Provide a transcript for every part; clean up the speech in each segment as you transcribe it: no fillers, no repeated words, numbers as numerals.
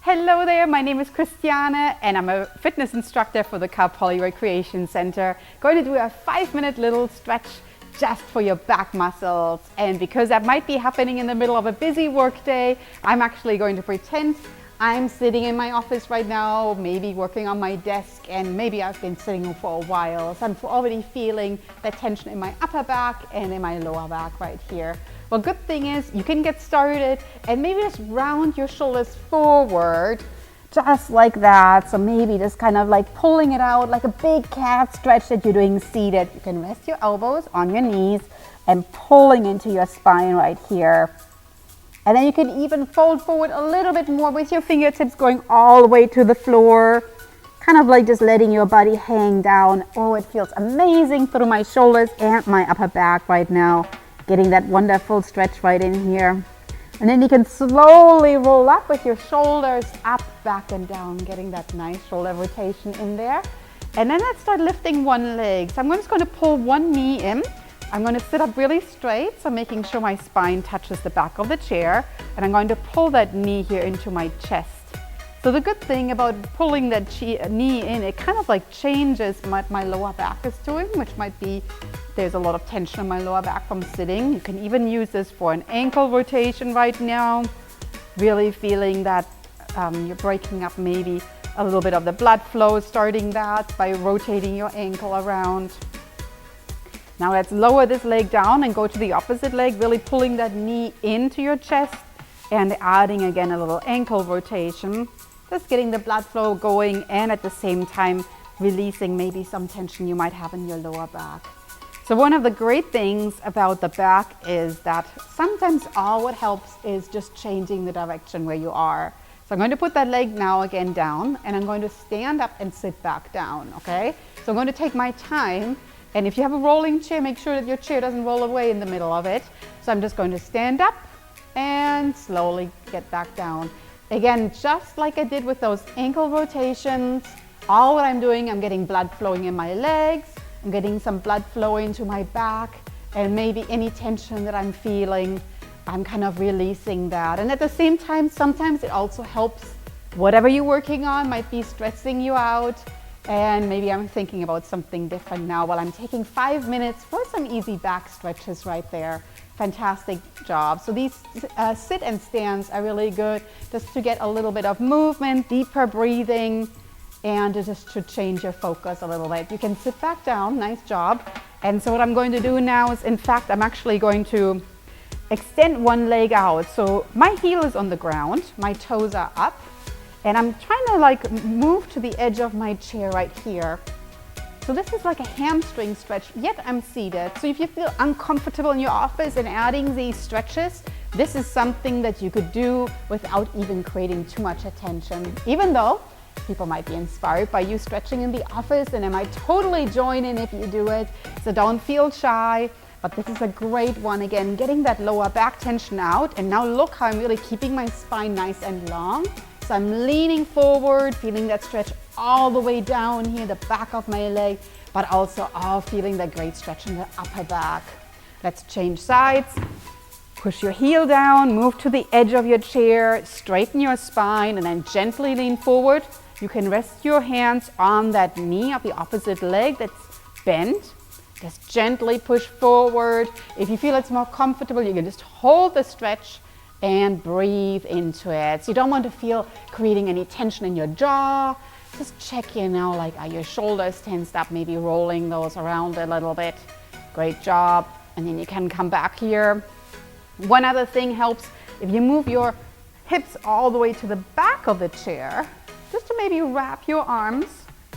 Hello there, my name is Christiane and I'm a fitness instructor for the Cal Poly Recreation Center. Going to do a 5-minute little stretch just for your back muscles. And because that might be happening in the middle of a busy work day, I'm actually going to pretend I'm sitting in my office right now, maybe working on my desk, and maybe I've been sitting for a while. So I'm already feeling that tension in my upper back and in my lower back right here. Well, good thing is you can get started and maybe just round your shoulders forward, just like that. So maybe just kind of like pulling it out like a big cat stretch that you're doing seated. You can rest your elbows on your knees and pulling into your spine right here. And then you can even fold forward a little bit more with your fingertips going all the way to the floor. Kind of like just letting your body hang down. Oh, it feels amazing through my shoulders and my upper back right now. Getting that wonderful stretch right in here. And then you can slowly roll up with your shoulders up, back and down, getting that nice shoulder rotation in there. And then let's start lifting one leg. So I'm just going to pull one knee in. I'm going to sit up really straight, so making sure my spine touches the back of the chair. And I'm going to pull that knee here into my chest. So the good thing about pulling that knee in, it kind of like changes what my lower back is doing, which might be there's a lot of tension in my lower back from sitting. You can even use this for an ankle rotation right now. Really feeling that you're breaking up maybe a little bit of the blood flow, starting that by rotating your ankle around. Now let's lower this leg down and go to the opposite leg, really pulling that knee into your chest and adding again a little ankle rotation. Just getting the blood flow going and at the same time releasing maybe some tension you might have in your lower back. So one of the great things about the back is that sometimes all what helps is just changing the direction where you are. So I'm going to put that leg now again down and I'm going to stand up and sit back down, okay? So I'm going to take my time, and if you have a rolling chair, make sure that your chair doesn't roll away in the middle of it. So I'm just going to stand up and slowly get back down. Again, just like I did with those ankle rotations, all what I'm doing, I'm getting blood flowing in my legs, I'm getting some blood flow into my back, and maybe any tension that I'm feeling, I'm kind of releasing that. And at the same time, sometimes it also helps whatever you're working on might be stressing you out, and maybe I'm thinking about something different now while I'm taking 5 minutes for some easy back stretches right there. Fantastic job. So these sit and stands are really good just to get a little bit of movement, deeper breathing, and just to change your focus a little bit. You can sit back down, nice job. And so what I'm going to do now is, in fact, I'm actually going to extend one leg out. So my heel is on the ground, my toes are up, and I'm trying to like move to the edge of my chair right here. So this is like a hamstring stretch, yet I'm seated. So if you feel uncomfortable in your office and adding these stretches, this is something that you could do without even creating too much attention. Even though people might be inspired by you stretching in the office, and they might totally join in if you do it. So don't feel shy, but this is a great one. Again, getting that lower back tension out. And now look how I'm really keeping my spine nice and long. So I'm leaning forward, feeling that stretch all the way down here, the back of my leg, but also feeling that great stretch in the upper back. Let's change sides. Push your heel down, move to the edge of your chair, straighten your spine, and then gently lean forward. You can rest your hands on that knee of the opposite leg that's bent. Just gently push forward. If you feel it's more comfortable, you can just hold the stretch and breathe into it. So you don't want to feel creating any tension in your jaw. Just check in now, like are your shoulders tensed up, maybe rolling those around a little bit. Great job. And then you can come back here. One other thing helps if you move your hips all the way to the back of the chair, just to maybe wrap your arms,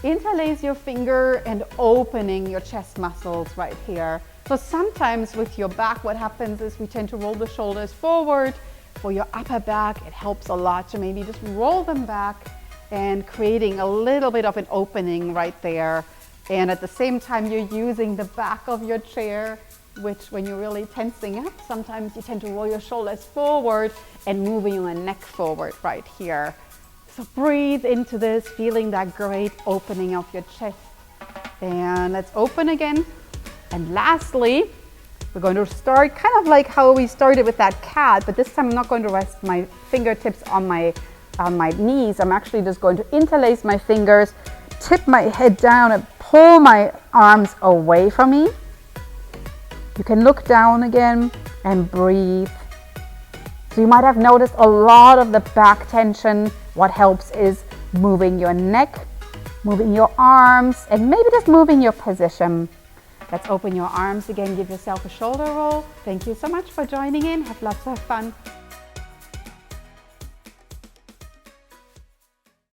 interlace your finger, and opening your chest muscles right here. So sometimes with your back, what happens is we tend to roll the shoulders forward. For your upper back, it helps a lot to maybe just roll them back and creating a little bit of an opening right there. And at the same time, you're using the back of your chair, which when you're really tensing up, sometimes you tend to roll your shoulders forward and moving your neck forward right here. So breathe into this, feeling that great opening of your chest. And let's open again. And lastly, we're going to start kind of like how we started with that cat, but this time I'm not going to rest my fingertips on my on my knees, I'm actually just going to interlace my fingers, tip my head down and pull my arms away from me. You can look down again and breathe. So you might have noticed a lot of the back tension. What helps is moving your neck, moving your arms, and maybe just moving your position. Let's open your arms again, give yourself a shoulder roll. Thank you so much for joining in. Have lots of fun.